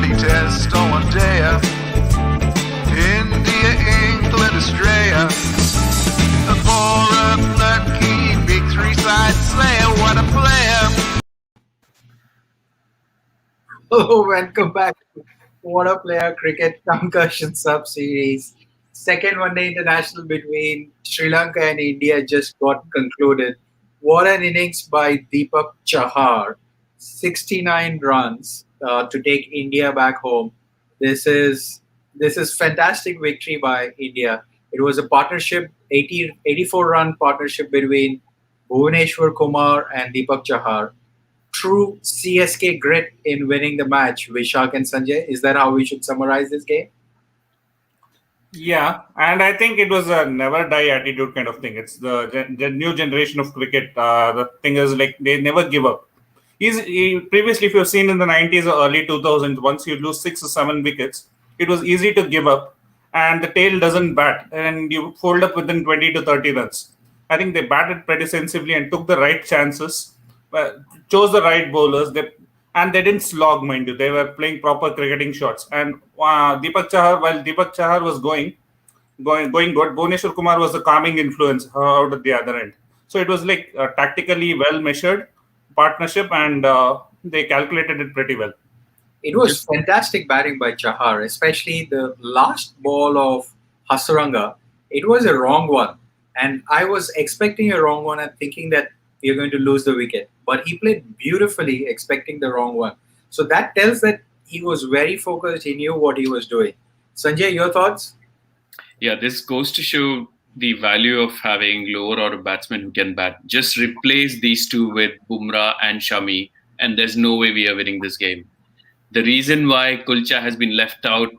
T20 Test on one day. India, England, Australia. For a lucky big three-side slayer, what a player. Hello, welcome back to Waadaplaya Cricket Concussion Sub-Series. Second one-day international between Sri Lanka and India just got concluded. What an innings by Deepak Chahar. 69 runs to take India back home. This is this is fantastic victory by India. It was a partnership, 84 run partnership between Bhuvneshwar Kumar and Deepak Chahar. True CSK grit in winning the match, Vishak and Sanjay. Is that how we should summarize this game? Yeah, and I think it was a never die attitude kind of thing. It's the new generation of cricket. The thing is, like, they never give up. Previously, if you've seen in the 90s or early 2000s, once you lose 6 or 7 wickets, it was easy to give up, and the tail doesn't bat, and you fold up within 20 to 30 runs. I think they batted pretty sensibly and took the right chances, chose the right bowlers. And they didn't slog, mind you. They were playing proper cricketing shots. And while Deepak Chahar was going good, Bhuvneshwar Kumar was the calming influence out at the other end. So it was like a tactically well measured partnership, and they calculated it pretty well. It was fantastic batting by Chahar, especially the last ball of Hasaranga. It was a wrong one. And I was expecting a wrong one and thinking that we are going to lose the wicket. But he played beautifully, expecting the wrong one. So that tells that he was very focused. He knew what he was doing. Sanjay, your thoughts? Yeah, this goes to show the value of having lower order batsmen who can bat. Just replace these two with Bumrah and Shami, and there's no way we are winning this game. The reason why Kulcha has been left out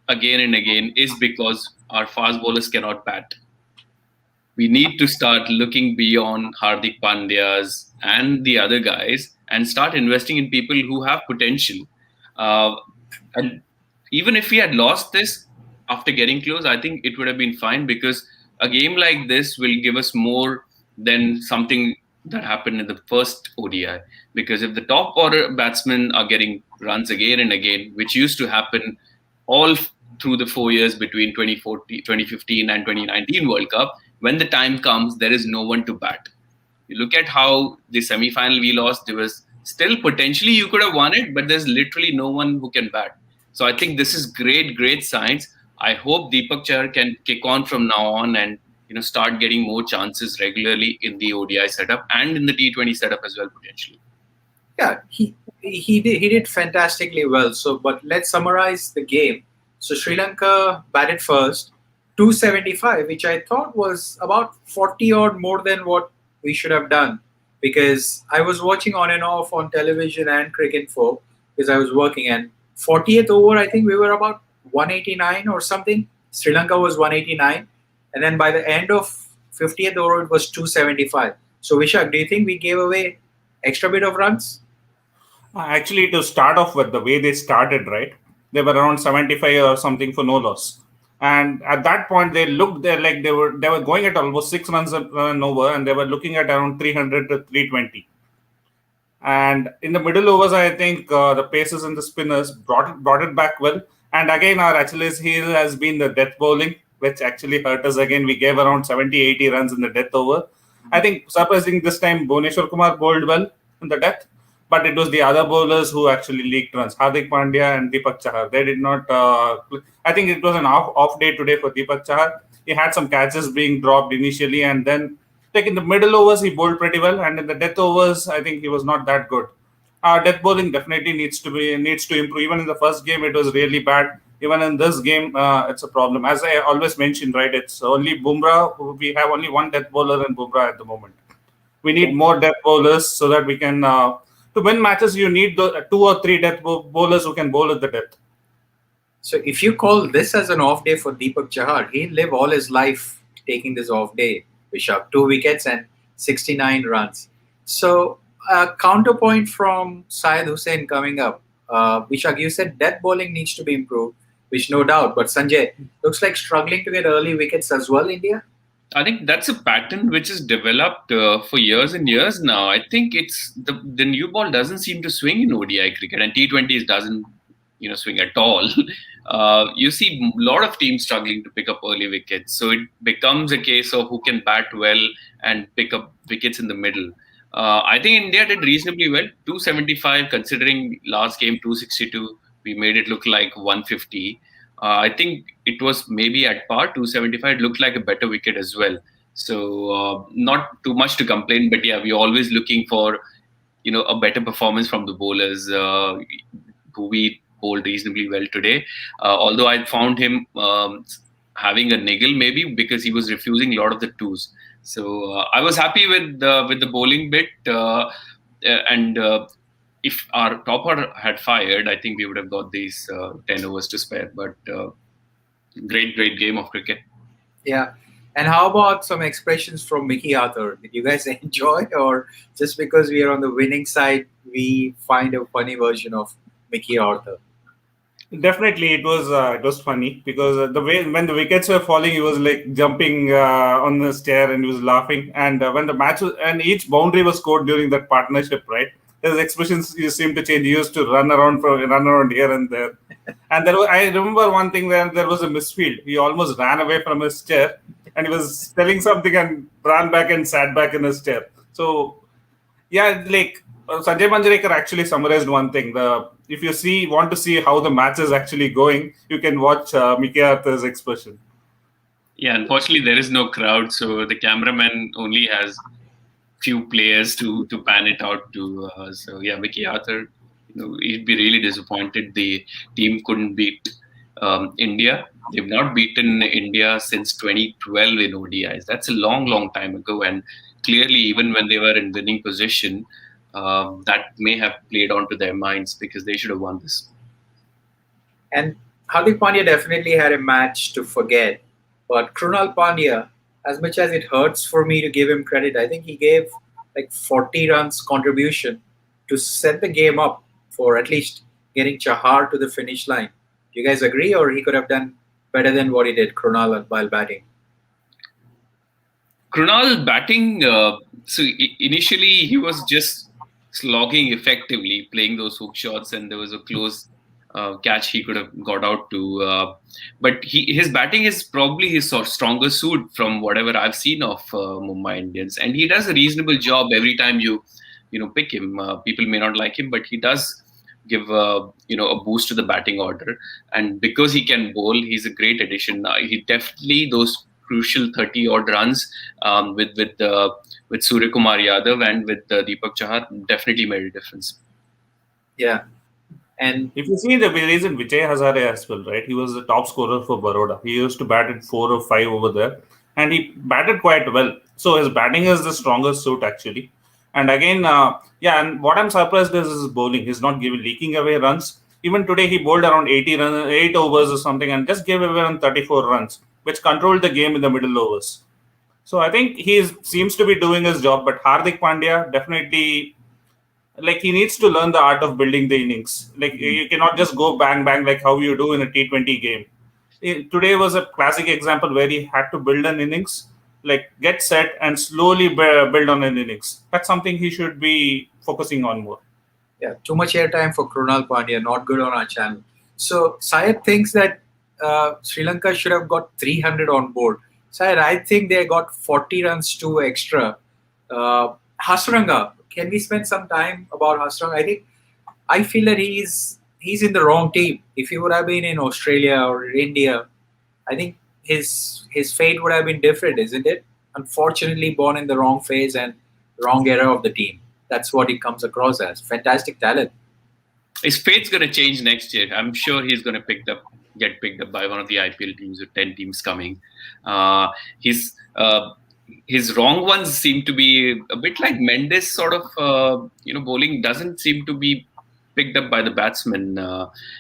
again and again is because our fast bowlers cannot bat. We need to start looking beyond Hardik Pandya's and the other guys and start investing in people who have potential. And even if we had lost this after getting close, I think it would have been fine, because a game like this will give us more than something that happened in the first ODI. Because if the top order batsmen are getting runs again and again, which used to happen all through the 4 years between 2015 and 2019 World Cup, when the time comes, there is no one to bat. You look at how the semi-final we lost, there was still potentially you could have won it, but there's literally no one who can bat. So I think this is great signs. I hope Deepak Chahar can kick on from now on and start getting more chances regularly in the ODI setup and in the T20 setup as well, potentially. Yeah, he did fantastically well. So, but let's summarize the game. So Sri Lanka batted first, 275, which I thought was about 40 odd more than what we should have done, because I was watching on and off on television and Cricinfo because I was working, and 40th over I think we were about 189 or something. Sri Lanka was 189, and then by the end of 50th over it was 275. So Vishak, do you think we gave away extra bit of runs? Actually, to start off with, the way they started, right? They were around 75 or something for no loss. And at that point, they looked there like they were going at almost 6 runs and over, and they were looking at around 300 to 320. And in the middle overs, I think the pacers and the spinners brought it back well. And again, our Achilles heel has been the death bowling, which actually hurt us again. We gave around 70-80 runs in the death over. I think surprising this time, Bhuvneshwar Kumar bowled well in the death, but it was the other bowlers who actually leaked runs. Hardik Pandya and Deepak Chahar. They did not. I think it was an off day today for Deepak Chahar. He had some catches being dropped initially, and then like in the middle overs he bowled pretty well, and in the death overs I think he was not that good. Death bowling definitely needs to improve. Even in the first game it was really bad. Even in this game it's a problem. As I always mention, right? It's only Bumrah. We have only one death bowler in Bumrah at the moment. We need more death bowlers so that we can. To win matches, you need the 2 or 3 death bowlers who can bowl at the death. So if you call this as an off day for Deepak Chahar, he'll live all his life taking this off day. Vishak, 2 wickets and 69 runs. So counterpoint from Syed Hussain coming up. Vishak, you said death bowling needs to be improved, which no doubt. But Sanjay, looks like struggling to get early wickets as well, India? I think that's a pattern which is developed for years and years now. I think it's the new ball doesn't seem to swing in ODI cricket, and T20s doesn't swing at all. You see a lot of teams struggling to pick up early wickets. So it becomes a case of who can bat well and pick up wickets in the middle. I think India did reasonably well. 275, considering last game 262, we made it look like 150. I think it was maybe at par 275. It looked like a better wicket as well. So not too much to complain, but yeah, we're always looking for a better performance from the bowlers who we bowled reasonably well today. Although I found him having a niggle maybe because he was refusing a lot of the twos. So I was happy with the bowling bit, and if our topper had fired, I think we would have got these 10 overs to spare. But great game of cricket. Yeah. And how about some expressions from Mickey Arthur? Did you guys enjoy, or just because we are on the winning side, we find a funny version of Mickey Arthur? Definitely, it was funny because the way when the wickets were falling, he was like jumping on the stair and he was laughing. And when the match was, and each boundary was scored during that partnership, right? His expressions seemed to change. He used to run around here and there. And I remember one thing where there was a misfield. He almost ran away from his chair, and he was telling something and ran back and sat back in his chair. So yeah, like Sanjay Manjrekar actually summarized one thing. If you want to see how the match is actually going, you can watch Mickey Arthur's expression. Yeah, unfortunately there is no crowd, so the cameraman only has few players to pan it out to. So yeah, Mickey Arthur, he'd be really disappointed the team couldn't beat India. They've not beaten India since 2012 in ODIs. That's a long time ago, and clearly even when they were in winning position, that may have played onto their minds because they should have won this. And Hardik Pandya definitely had a match to forget, but Krunal Pandya, as much as it hurts for me to give him credit, I think he gave like 40 runs contribution to set the game up for at least getting Chahar to the finish line. Do you guys agree, or he could have done better than what he did, Krunal, while batting? Krunal batting, so initially he was just slogging effectively, playing those hook shots, and there was a close catch he could have got out to. But his batting is probably his stronger suit from whatever I've seen of Mumbai Indians, and he does a reasonable job every time you pick him. People may not like him, but he does give a boost to the batting order, and because he can bowl, he's a great addition. He definitely those crucial 30 odd runs with Surya Kumar Yadav and with Deepak Chahar definitely made a difference. Yeah. And if you see the reason Vijay Hazare as well, right? He was the top scorer for Baroda. He used to bat at 4 or 5 over there, and he batted quite well. So his batting is the strongest suit actually. And again, and what I'm surprised is his bowling. He's not leaking away runs. Even today, he bowled around 8 overs or something, and just gave away around 34 runs, which controlled the game in the middle overs. So I think he seems to be doing his job. But Hardik Pandya definitely, he needs to learn the art of building the innings. You cannot just go bang like how you do in a T20 game. Today was a classic example where he had to build an innings, get set and slowly build on an innings. That's something he should be focusing on more. Yeah, too much airtime for Krunal Pandya, not good on our channel. So Syed thinks that Sri Lanka should have got 300 on board. Syed, I think they got 40 runs too extra. Hasaranga, can we spend some time about Hasaranga? I feel that he's in the wrong team. If he would have been in Australia or India, I think his fate would have been different, isn't it? Unfortunately, born in the wrong phase and wrong era of the team. That's what he comes across as. Fantastic talent. His fate's going to change next year. I'm sure he's going to get picked up by one of the IPL teams with 10 teams coming. His wrong ones seem to be a bit like Mendes sort of, bowling doesn't seem to be picked up by the batsman.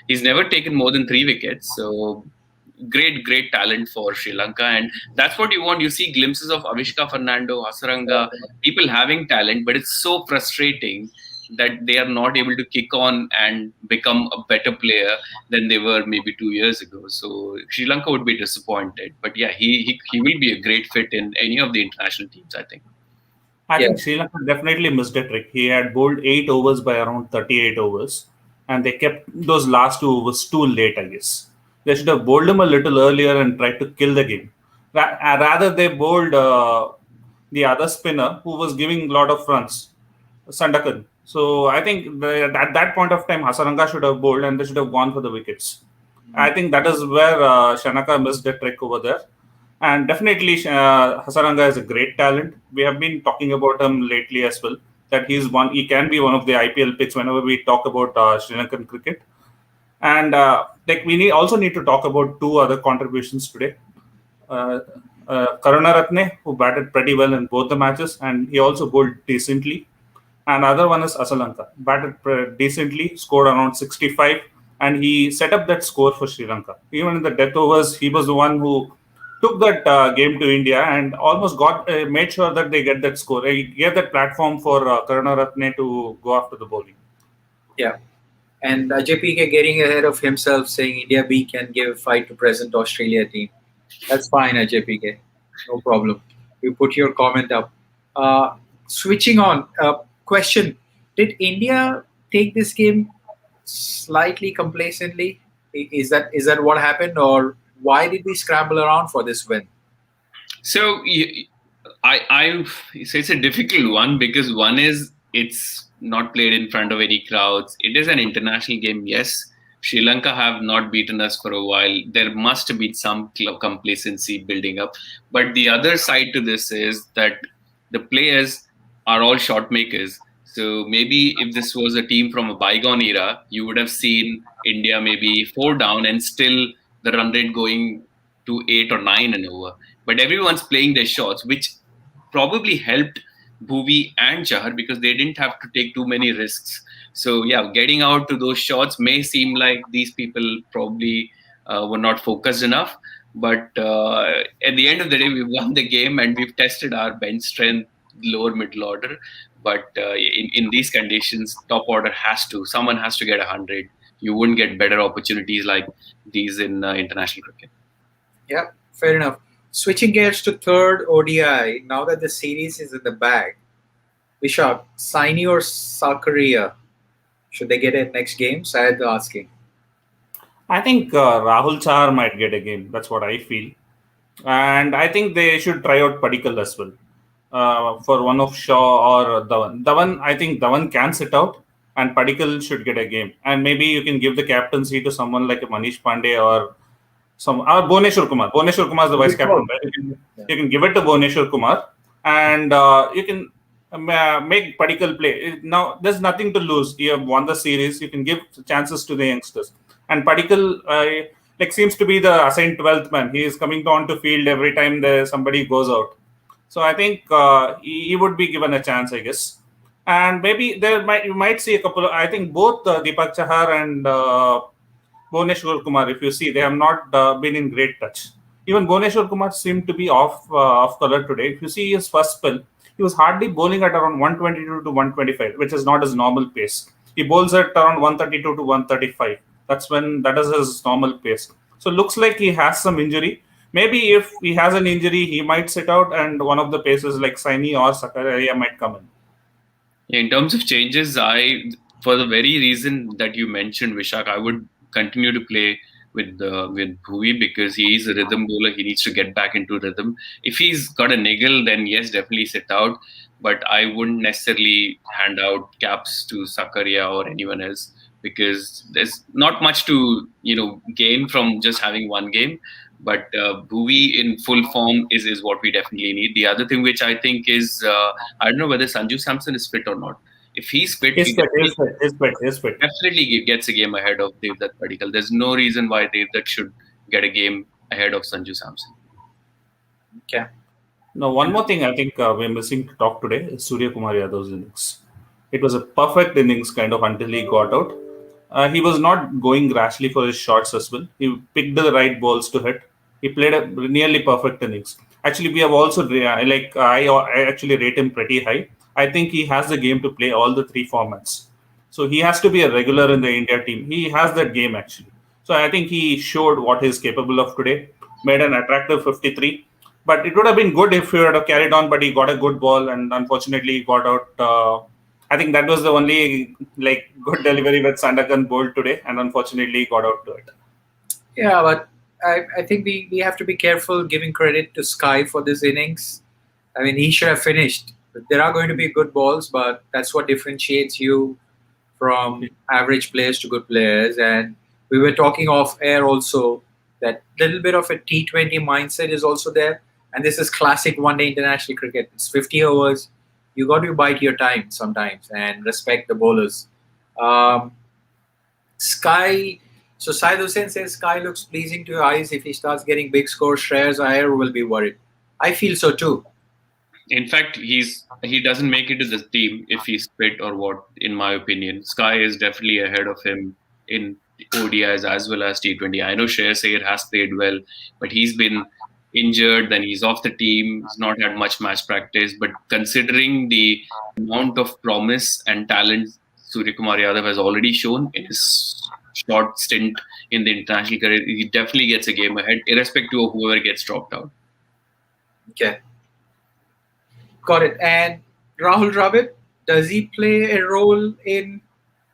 He's never taken more than 3 wickets. So great talent for Sri Lanka, and that's what you want. You see glimpses of Avishka Fernando, Hasaranga, people having talent, but it's so frustrating that they are not able to kick on and become a better player than they were maybe 2 years ago. So Sri Lanka would be disappointed, but yeah, he will be a great fit in any of the international teams, I think. I think Sri Lanka definitely missed a trick. He had bowled 8 overs by around 38 overs. and they kept those last two overs too late, I guess. They should have bowled him a little earlier and tried to kill the game. Rather, they bowled the other spinner who was giving a lot of runs, Sandakan. So I think at that point of time, Hasaranga should have bowled and they should have gone for the wickets. I think that is where Shanaka missed the trick over there. And definitely, Hasaranga is a great talent. We have been talking about him lately as well. That he can be one of the IPL picks whenever we talk about Sri Lankan cricket. And also need to talk about two other contributions today. Karunaratne, who batted pretty well in both the matches, and he also bowled decently. And other one is Asalanka, batted decently, scored around 65, and he set up that score for Sri Lanka. Even in the death overs, he was the one who took that game to India and almost made sure that they get that score. He gave that platform for Karunaratne to go after the bowling. Yeah. And JPK getting ahead of himself, saying India B can give a fight to present Australia team. That's fine, JPK. No problem. You put your comment up. Switching on, question. Did India take this game slightly complacently? Is that what happened, or why did we scramble around for this win? So I say it's a difficult one, because one is it's not played in front of any crowds. It is an international game. Yes, Sri Lanka have not beaten us for a while. There must be some complacency building up. But the other side to this is that the players are all shot makers. So maybe if this was a team from a bygone era, you would have seen India maybe 4 down and still the run rate going to 8 or 9 and over. But everyone's playing their shots, which probably helped Bhuvi and Chahar because they didn't have to take too many risks. So yeah, getting out to those shots may seem like these people probably were not focused enough. But at the end of the day, we won the game and we've tested our bench strength, lower middle order. But in these conditions, top order someone has to get 100. You wouldn't get better opportunities like these in international cricket. Yeah, fair enough. Switching gears to third ODI, now that the series is in the bag, Vishak, Saini or Sakaria? Should they get it next game? Syed asking. I think Rahul Chahar might get a game. That's what I feel. And I think they should try out Padikkal as well. For one of Shaw or Dhawan. I think Dhawan can sit out and Padikkal should get a game. And maybe you can give the captaincy to someone like a Manish Pandey or Bhuvneshwar Kumar. Bhuvneshwar Kumar is the vice captain, right? You can give it to Bhuvneshwar Kumar and you can make Padikkal play. Now, there's nothing to lose. You have won the series. You can give chances to the youngsters. And Padikkal seems to be the assigned 12th man. He is coming on to field every time somebody goes out. So I think he would be given a chance, I guess. And maybe you might see a couple of, I think both Deepak Chahar and Bhuvneshwar Kumar, if you see, they have not been in great touch. Even Bhuvneshwar Kumar seemed to be off color today. If you see his first spell, he was hardly bowling at around 122 to 125, which is not his normal pace. He bowls at around 132 to 135. That is his normal pace. So looks like he has some injury. Maybe if he has an injury, he might sit out and one of the paces like Saini or Sakaria might come in. In terms of changes, for the very reason that you mentioned, Vishak, I would continue to play with Bhuvi because he is a rhythm bowler. He needs to get back into rhythm. If he's got a niggle, then yes, definitely sit out. But I wouldn't necessarily hand out caps to Sakaria or anyone else because there's not much to gain from just having one game. But Bhuvi in full form is what we definitely need. The other thing which I think is, I don't know whether Sanju Samson is fit or not. If he's fit, he's fit. Definitely gets a game ahead of Devdutt Padikkal. There's no reason why Devdutt should get a game ahead of Sanju Samson. Okay. Now, one more thing I think we're missing to talk today is Surya Kumar Yadav's innings. It was a perfect innings kind of until he got out. He was not going rashly for his shots as well. He picked the right balls to hit. He played a nearly perfect innings. Actually, we have also I actually rate him pretty high. I think he has the game to play all the 3 formats. So he has to be a regular in the India team. He has that game actually. So I think he showed what he's capable of today. Made an attractive 53. But it would have been good if he would have carried on, but he got a good ball and unfortunately he got out I think that was the only like good delivery with Sandakan bowled today, and unfortunately got out to it. Yeah, but I think we have to be careful giving credit to Sky for this innings. I mean, he should have finished. There are going to be good balls, but that's what differentiates you from average players to good players. And we were talking off air also that little bit of a T20 mindset is also there. And this is classic one day international cricket. It's 50 overs. You got to bide your time sometimes and respect the bowlers. Um, Sky, so Syed Hussain says Sky looks pleasing to your eyes. If he starts getting big scores, Shreyas Iyer will be worried. I feel so too. In fact, he doesn't make it to the team if he's fit or what. In my opinion, Sky is definitely ahead of him in ODIs as well as T20. I know Shreyas Iyer has played well, but he's been injured. Then he's off the team. He's not had much match practice. But considering the amount of promise and talent Surya Kumar Yadav has already shown in his short stint in the international career, he definitely gets a game ahead, irrespective of whoever gets dropped out. Okay. Got it. And Rahul Dravid, does he play a role in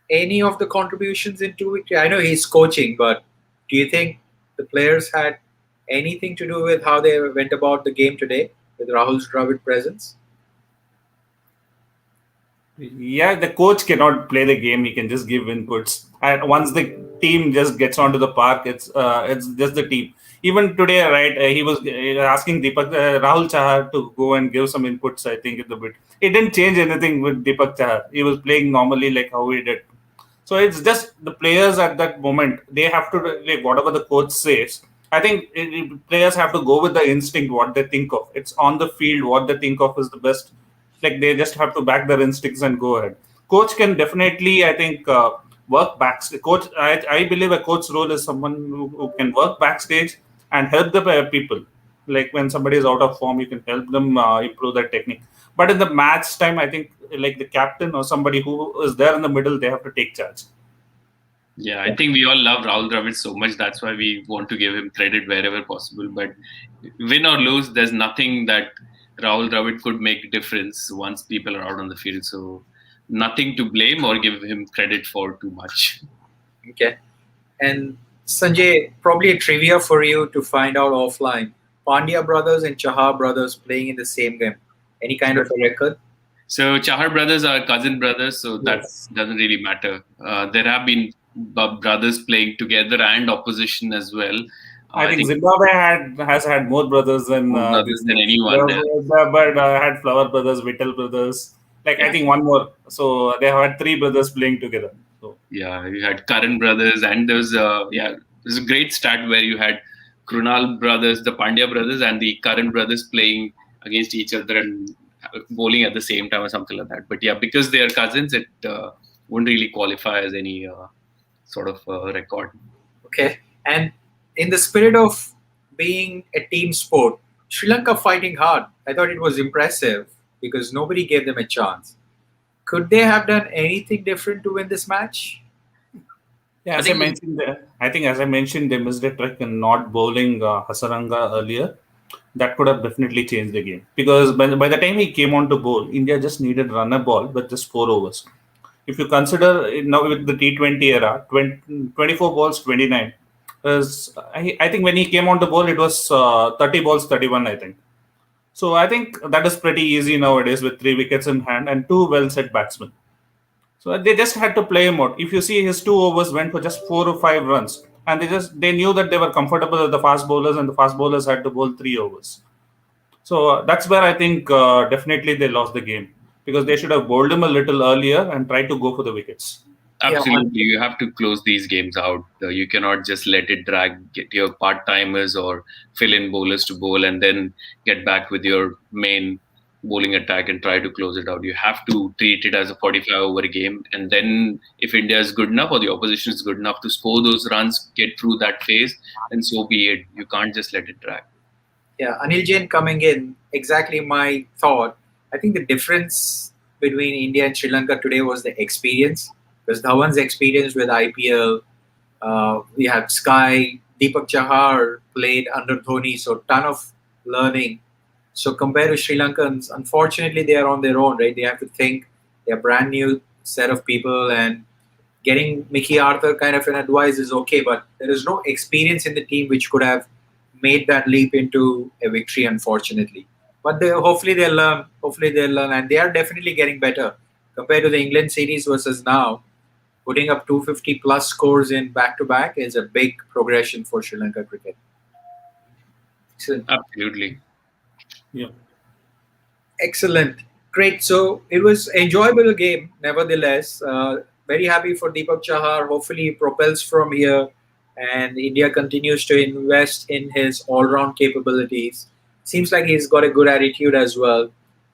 any of the contributions in 2 weeks? I know he's coaching, but do you think the players had anything to do with how they went about the game today with Rahul Dravid presence? Yeah, the coach cannot play the game. He can just give inputs. And once the team just gets onto the park, it's just the team. Even today, right? He was asking Rahul Chahar to go and give some inputs. I think in the bit, it didn't change anything with Deepak Chahar. He was playing normally like how he did. So it's just the players at that moment. They have to like whatever the coach says. I think players have to go with the instinct what they think of. It's on the field what they think of is the best. Like they just have to back their instincts and go ahead. Coach can definitely, I think, work backstage. Coach, I believe a coach's role is someone who can work backstage and help the people. Like when somebody is out of form, you can help them improve their technique. But in the match time, I think like the captain or somebody who is there in the middle, they have to take charge. Yeah, I think we all love Rahul Dravid so much. That's why we want to give him credit wherever possible. But win or lose, there's nothing that Rahul Dravid could make a difference once people are out on the field. So nothing to blame or give him credit for too much. Okay. And Sanjay, probably a trivia for you to find out offline. Pandya brothers and Chahar brothers playing in the same game. Any kind of a record? So Chahar brothers are cousin brothers, so that doesn't really matter. There have been brothers playing together and opposition as well. I think Zimbabwe has had more brothers than anyone. But had Flower brothers, Vittel brothers. Like I think one more. So they have had 3 brothers playing together. So yeah, you had Karan brothers, and there's a great stat where you had Krunal brothers, the Pandya brothers, and the Karan brothers playing against each other and bowling at the same time or something like that. But yeah, because they are cousins, it wouldn't really qualify as any sort of record. Okay. And in the spirit of being a team sport, Sri Lanka fighting hard. I thought it was impressive because nobody gave them a chance. Could they have done anything different to win this match? Yeah, as I mentioned, they missed a trick in not bowling Hasaranga earlier. That could have definitely changed the game because by the time he came on to bowl, India just needed runner ball with just 4 overs. If you consider now with the T20 era, 24 balls, 29. I think when he came on to bowl, it was 30 balls, 31, I think. So I think that is pretty easy nowadays with 3 wickets in hand and 2 well-set batsmen. So they just had to play him out. If you see his 2 overs went for just 4 or 5 runs, and they knew that they were comfortable with the fast bowlers, and the fast bowlers had to bowl 3 overs. So that's where I think definitely they lost the game because they should have bowled him a little earlier and tried to go for the wickets. Absolutely, you have to close these games out. You cannot just let it drag, get your part-timers or fill-in bowlers to bowl and then get back with your main bowling attack and try to close it out. You have to treat it as a 45-over game. And then if India is good enough or the opposition is good enough to score those runs, get through that phase, then so be it. You can't just let it drag. Yeah, Anil Jain coming in, exactly my thought. I think the difference between India and Sri Lanka today was the experience. Because Dhawan's experience with IPL, we had Sky, Deepak Chahar played under Dhoni, so ton of learning. So compared to Sri Lankans, unfortunately they are on their own, right? They have to think They're brand new set of people, and getting Mickey Arthur kind of an advice is okay, but there is no experience in the team which could have made that leap into a victory, unfortunately. But hopefully they'll learn. Hopefully they'll learn, and they are definitely getting better compared to the England series versus now. Putting up 250 plus scores in back to back is a big progression for Sri Lanka cricket. Excellent. Absolutely. Yeah. Excellent. Great. So it was enjoyable game, nevertheless. Very happy for Deepak Chahar. Hopefully he propels from here and India continues to invest in his all-round capabilities. Seems like he's got a good attitude as well.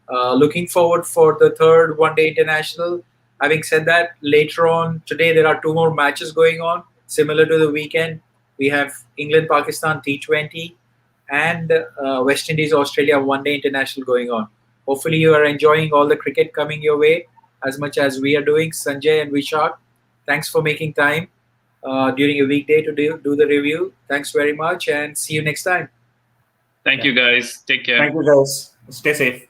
Looking forward for the third one-day international. Having said that, later on today there are two more matches going on, similar to the weekend. We have England-Pakistan T20 and West Indies Australia one-day international going on. Hopefully, you are enjoying all the cricket coming your way as much as we are doing. Sanjay and Vishak, thanks for making time during a weekday to do the review. Thanks very much and see you next time. Thank you, guys. Take care. Thank you, guys. Stay safe.